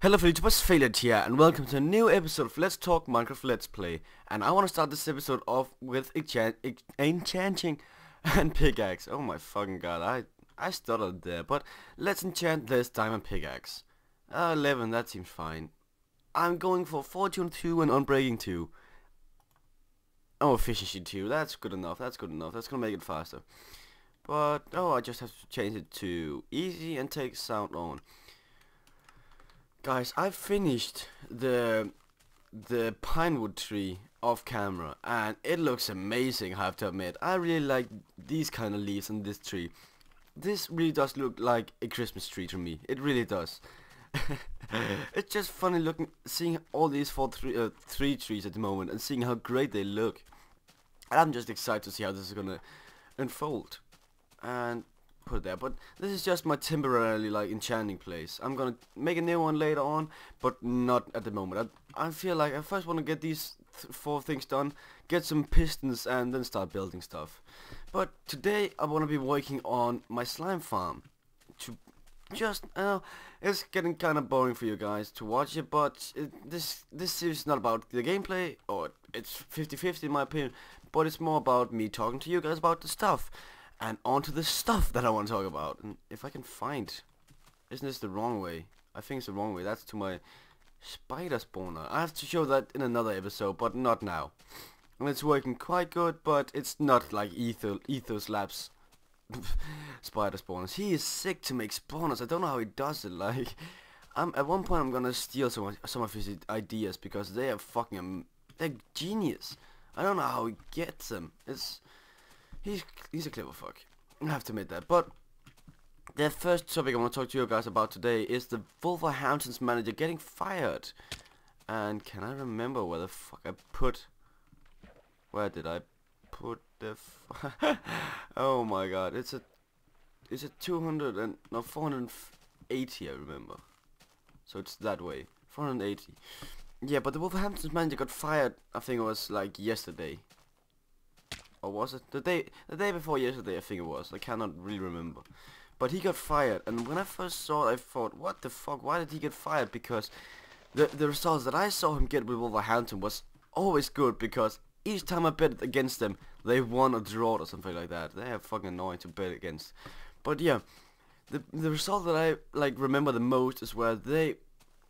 Hello YouTubers, Failed here, and welcome to a new episode of Let's Talk Minecraft Let's Play. And I want to start this episode off with enchanting and pickaxe. Oh my fucking god, I stuttered there, but let's enchant this diamond pickaxe. 11, that seems fine. I'm going for Fortune 2 and Unbreaking 2. Oh, Efficiency 2, that's good enough, that's gonna make it faster. But, oh, I just have to change it to Easy and take Sound on. Guys, I finished the pinewood tree off camera and it looks amazing, I have to admit. I really like these kind of leaves on this tree. This really does look like a Christmas tree to me. It really does. It's just funny seeing all these three trees at the moment and seeing how great they look. And I'm just excited to see how this is gonna unfold. And put it there, but this is just my temporarily enchanting place. I'm gonna make a new one later on, but not at the moment. I feel like I first want to get these four things done, get some pistons, and then start building stuff. But today I want to be working on my slime farm. To just it's getting kind of boring for you guys to watch it, but this series is not about the gameplay, or it's 50-50 in my opinion, but it's more about me talking to you guys about the stuff. And on to the stuff that I want to talk about. And if I can find... Isn't this the wrong way? I think it's the wrong way. That's to my spider spawner. I have to show that in another episode, but not now. And it's working quite good, but it's not like Ethos Labs spider spawners. He is sick to make spawners. I don't know how he does it. Like, at one point I'm gonna steal some of his ideas because they are fucking... they're genius. I don't know how he gets them. He's a clever fuck. I have to admit that. But the first topic I want to talk to you guys about today is the Wolverhampton's manager getting fired. And can I remember where the fuck I put... Where did I put the... Oh my god. It's a 200 and... No, 480 I remember. So it's that way. 480. Yeah, but the Wolverhampton's manager got fired, I think it was like yesterday. Or was it the day before yesterday? I think it was. I cannot really remember. But he got fired, and when I first saw it, I thought, what the fuck? Why did he get fired? Because the results that I saw him get with Wolverhampton was always good. Because each time I bet against them, they won or drawed or something like that. They are fucking annoying to bet against. But yeah, the result that I remember the most is where they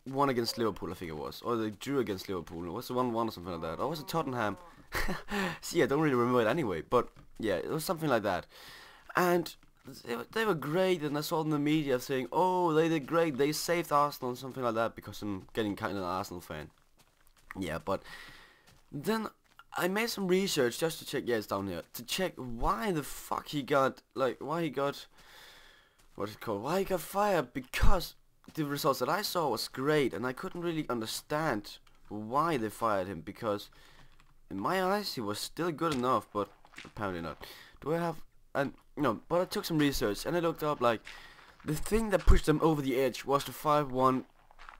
won against Liverpool, I think it was, or they drew against Liverpool. It was 1-1 or something like that. Or was it Tottenham? See, I don't really remember it anyway, but yeah, it was something like that. And they were great, and I saw in the media saying, oh, they did great, they saved Arsenal, something like that, because I'm getting kind of an Arsenal fan. Yeah, but then I made some research just to check, yeah, it's down here, to check why the fuck he got, why he got fired, because the results that I saw was great, and I couldn't really understand why they fired him, because in my eyes, he was still good enough, but apparently not. Do I have... no, but I took some research, and I looked up, the thing that pushed them over the edge was the 5-1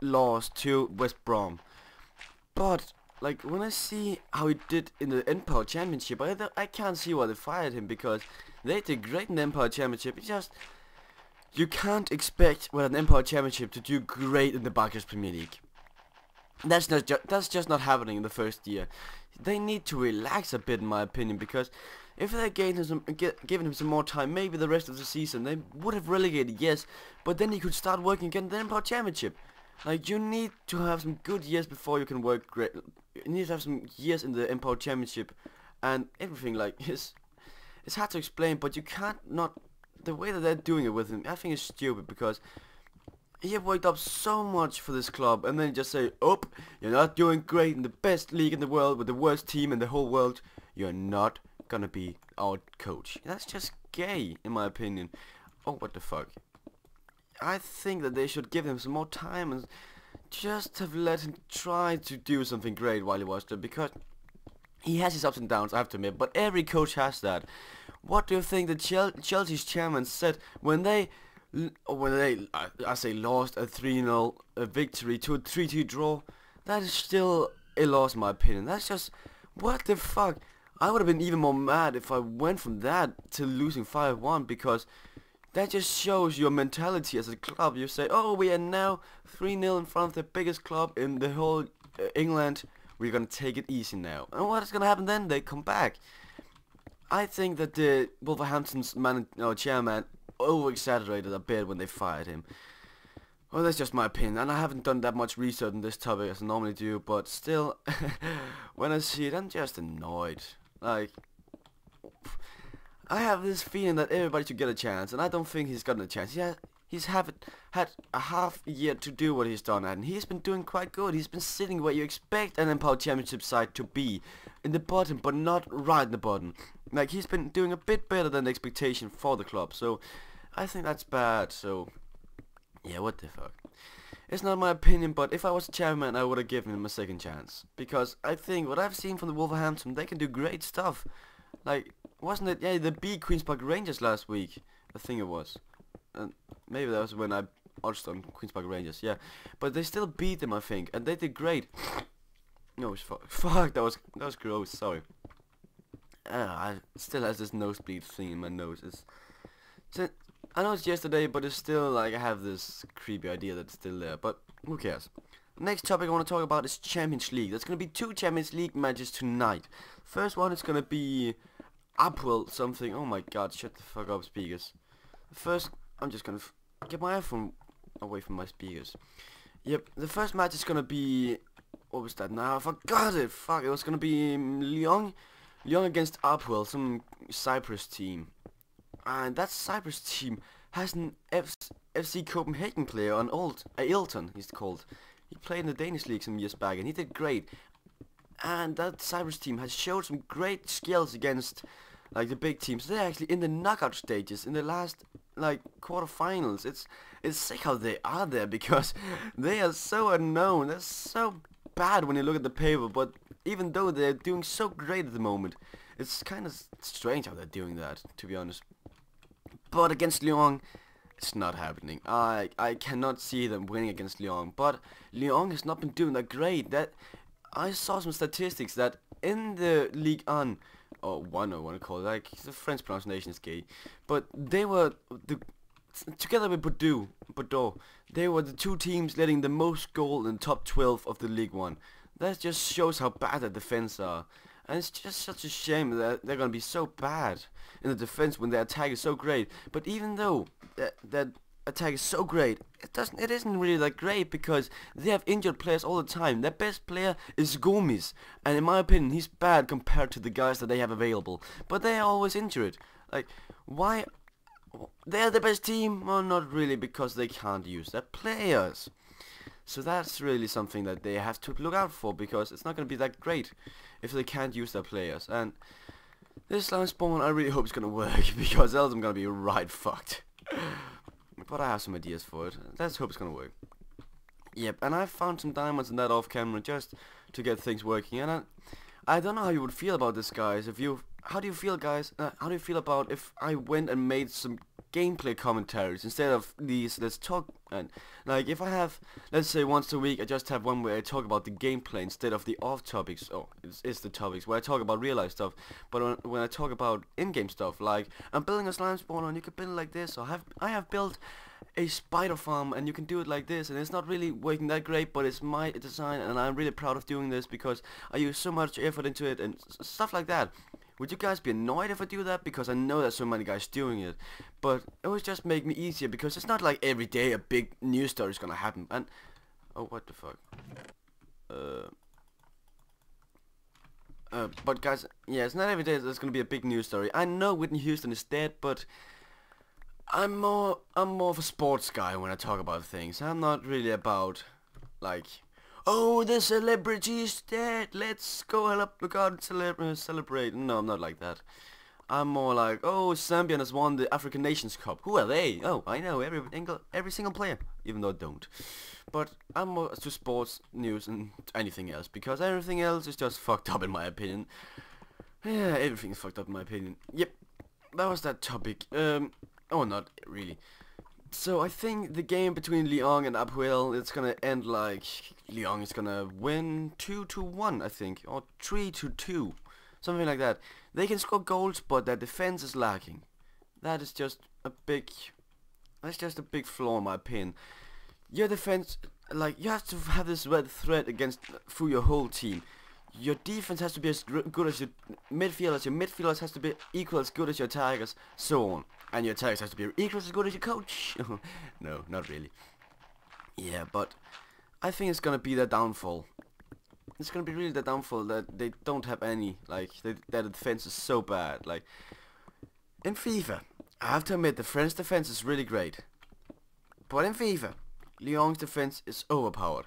loss to West Brom. But, when I see how he did in the Empire Championship, I can't see why they fired him, because they did great in the Empire Championship. It's just... you can't expect with an Empire Championship to do great in the Barclays Premier League. That's just not happening in the first year. They need to relax a bit, in my opinion, because if they given him some more time, maybe the rest of the season they would have relegated, yes, but then he could start working again in the Empire Championship. You need to have some good years before you can work great. You need to have some years in the Empire Championship, and everything it's hard to explain, but you can't not the way that they're doing it with him. I think it's stupid because he have worked up so much for this club, and then just say, oh, you're not doing great in the best league in the world with the worst team in the whole world. You're not gonna be our coach. That's just gay, in my opinion. Oh, what the fuck. I think that they should give him some more time and just have let him try to do something great while he was there, because he has his ups and downs, I have to admit, but every coach has that. What do you think the Chelsea's chairman said when they lost a 3-0 victory to a 3-2 draw? That is still a loss, in my opinion. That's just, what the fuck? I would have been even more mad if I went from that to losing 5-1, because That just shows your mentality as a club. You say, oh, we are now 3-0 in front of the biggest club in the whole England. We're gonna take it easy now. And what is gonna happen then? They come back. I think that the Wolverhampton's chairman over-exaggerated a bit when they fired him. Well, that's just my opinion, and I haven't done that much research on this topic as I normally do, but still, when I see it, I'm just annoyed. Like, I have this feeling that everybody should get a chance, and I don't think he's gotten a chance. He's had a half year to do what he's done, and he's been doing quite good. He's been sitting where you expect an Empower Championship side to be, in the bottom, but not right in the bottom. Like, he's been doing a bit better than the expectation for the club, so I think that's bad. So yeah, what the fuck. It's not my opinion, but if I was chairman, I would have given him a second chance, because I think what I've seen from the Wolverhampton, they can do great stuff. Like, wasn't it? Yeah, they beat Queens Park Rangers last week. I think it was. And maybe that was when I watched on Queens Park Rangers. Yeah, but they still beat them, I think, and they did great. No, fuck. That was gross. Sorry. I still has this nosebleed thing in my nose. I know it's yesterday, but it's still like I have this creepy idea that it's still there. But who cares? Next topic I want to talk about is Champions League. There's gonna be 2 Champions League matches tonight. First one is gonna be Upwell something. Oh my god, shut the fuck up, speakers. First, I'm just gonna get my iPhone away from my speakers. Yep, the first match is gonna be, what was that now? I forgot it. Fuck, it was gonna be Lyon against Upwell, some Cyprus team. And that Cyprus team has an FC Copenhagen player on Ailton, he's called. He played in the Danish league some years back, and he did great. And that Cyprus team has showed some great skills against like the big teams. They're actually in the knockout stages, in the last like quarterfinals. It's sick how they are there, because they are so unknown. They're so bad when you look at the paper, but even though they're doing so great at the moment, it's kind of strange how they're doing that, to be honest. But against Lyon, it's not happening. I cannot see them winning against Lyon. But Lyon has not been doing that great. That I saw some statistics that in the Ligue 1, or 1 I want to call it, like the French pronunciation is gay, but they were together with Bordeaux, they were the 2 teams letting the most goal in the top 12 of the Ligue 1. That just shows how bad the defense are. And it's just such a shame that they're gonna be so bad in the defense when their attack is so great. But even though that attack is so great, it isn't really that great, because they have injured players all the time. Their best player is Gomis, and in my opinion, he's bad compared to the guys that they have available. But they are always injured. Like, why? They're the best team? Well, not really, because they can't use their players. So that's really something that they have to look out for, because it's not going to be that great if they can't use their players. And this line spawn, I really hope it's going to work, because else I'm going to be right fucked. But I have some ideas for it. Let's hope it's going to work. Yep, and I found some diamonds in that off camera just to get things working. And I don't know how you would feel about this, guys. How do you feel, guys? How do you feel about if I went and made some gameplay commentaries instead of these let's talk, and like if I have, let's say once a week, I just have one where I talk about the gameplay instead of the off topics. Oh, it's the topics where I talk about real life stuff, but when I talk about in-game stuff, like I'm building a slime spawner and you can build it like this, or I have built a spider farm and you can do it like this, and it's not really working that great, but it's my design and I'm really proud of doing this because I use so much effort into it and stuff like that. Would you guys be annoyed if I do that? Because I know there's so many guys doing it. But it would just make me easier, because it's not like every day a big news story is gonna happen. And oh, what the fuck? But guys, yeah, it's not every day there's gonna be a big news story. I know Whitney Houston is dead, but I'm more of a sports guy when I talk about things. I'm not really about like, oh, the celebrity is dead, let's go help the god celebrate. No, I'm not like that. I'm more like, oh, Zambia has won the African Nations Cup. Who are they? Oh, I know every single player, even though I don't. But I'm more to sports news and anything else, because everything else is just fucked up in my opinion. Yeah, everything is fucked up in my opinion. Yep, that was that topic. Oh, not really. So I think the game between Lyon and Upwell, it's gonna end like Lyon is gonna win 2-1, I think, or 3-2, something like that. They can score goals, but their defense is lacking. That is just a big That's just a big flaw in my opinion. Your defense, like, you have to have this red thread against through your whole team. Your defense has to be as good as your midfielders. Your midfielders has to be equal as good as your attackers, so on. And your attackers has to be equal as good as your coach. No, not really. Yeah, but I think it's gonna be their downfall. It's gonna be really the downfall that they don't have any, like, that the defense is so bad. Like, in FIFA, I have to admit the French defense is really great. But in FIFA, Lyon's defense is overpowered.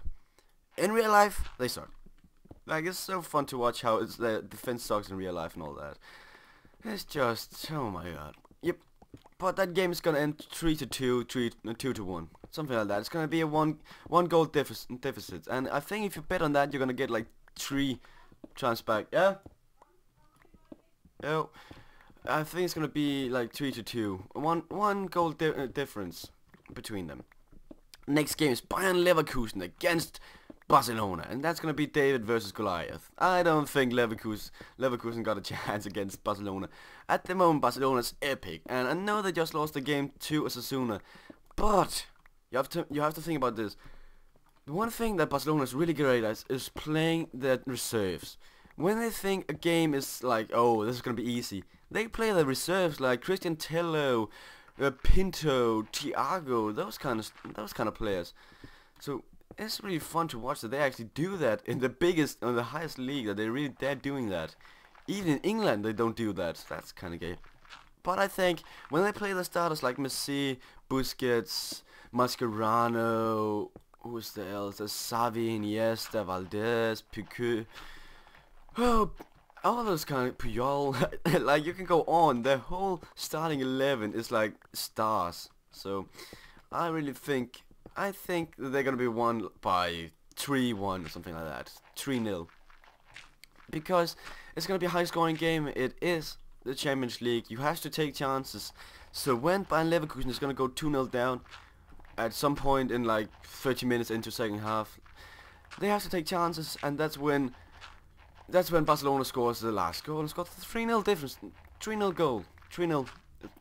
In real life, they suck. Like, it's so fun to watch how the defense sucks in real life and all that. It's just, oh my god. Yep. But that game is gonna end 3-2, 2-1, something like that. It's gonna be a one goal deficit, and I think if you bet on that, you're gonna get like 3 times back. Yeah. Oh, I think it's gonna be like 3-2, one goal difference between them. Next game is Bayern Leverkusen against Barcelona, and that's gonna be David versus Goliath. I don't think Leverkusen got a chance against Barcelona. At the moment, Barcelona's epic, and I know they just lost the game to Osasuna, but you have to think about this. The one thing that Barcelona is really great at is playing their reserves. When they think a game is like, oh, this is gonna be easy, they play their reserves like Christian Tello, Pinto, Thiago, those kind of players. So it's really fun to watch that they actually do that in the biggest, on the highest league, that they're doing that. Even in England they don't do that. That's kind of gay. But I think when they play the starters like Messi, Busquets, Mascherano, who's the else? There's Xavi, Iniesta, Valdez, Piqué, oh, all those kind of Puyol. Like, you can go on. The whole starting 11 is like stars. So I really think that they're gonna be won by 3-1 or something like that, 3-0, because it's gonna be a high-scoring game. It is the Champions League. You have to take chances. So when Bayern Leverkusen is gonna go 2-0 down at some point in like 30 minutes into second half, they have to take chances, and that's when Barcelona scores the last goal and scores the 3-0 difference, 3-0 goal, 3-0.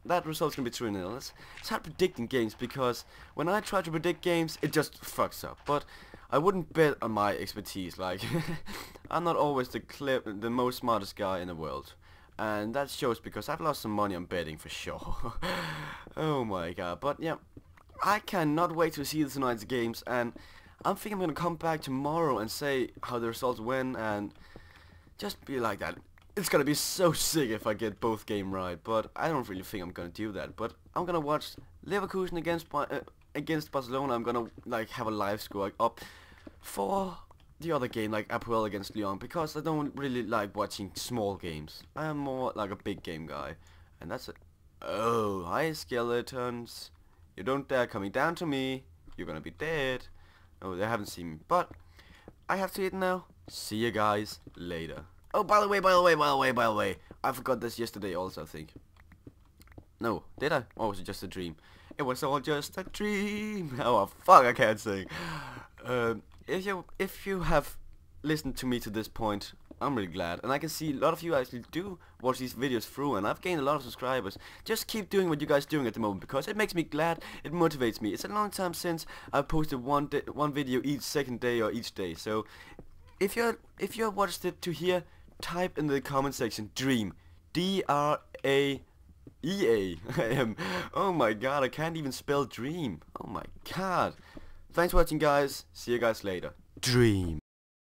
That result's gonna be 3-0. It's hard predicting games, because when I try to predict games, it just fucks up. But I wouldn't bet on my expertise. Like, I'm not always the most smartest guy in the world, and that shows because I've lost some money on betting for sure. Oh my god! But yeah, I cannot wait to see tonight's games, and I'm thinking I'm gonna come back tomorrow and say how the results went, and just be like that. It's gonna be so sick if I get both game right, but I don't really think I'm gonna do that. But I'm gonna watch Leverkusen against Barcelona. I'm gonna like have a live score up for the other game, like Apoel against Lyon, because I don't really like watching small games. I am more like a big game guy, and that's it. Oh, hi skeletons! You don't dare coming down to me. You're gonna be dead. Oh, they haven't seen me, but I have to eat now. See you guys later. Oh, by the way, I forgot this yesterday also, I think. No, did I? Or was it just a dream? It was all just a dream. Oh, fuck, I can't sing. If you have listened to me to this point, I'm really glad. And I can see a lot of you actually do watch these videos through, and I've gained a lot of subscribers. Just keep doing what you guys are doing at the moment, because it makes me glad, it motivates me. It's a long time since I've posted one video each second day or each day. So if you watched it to here, type in the comment section dream, D-R-A-E-A. Oh my god, I can't even spell dream. Oh my god. Thanks for watching, guys. See you guys later. Dream.